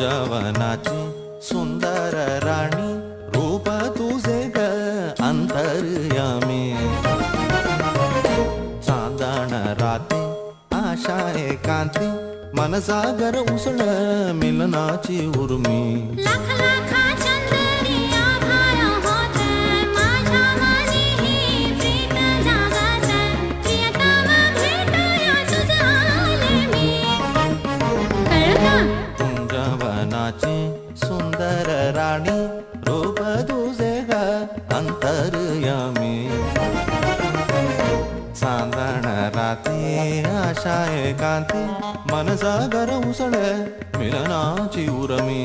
कुंजवनाची सुंदर राणी रूप तुझे ग अंतर्यामी चांदण राती आशा एकांती मनसागर उसळ मिलनाची उर्मी लाख लाखा चंदरी आभाळ होते माझ्या मनी ही प्रीत जागते प्रियतम भेटाया तुझं आले मी कळलं कुंजवनाची सुंदर राणी रूप तुझे ग अंतर्यामी चांदण राती आशा एकांती मनसागर उसळ मिलनाची उर्मी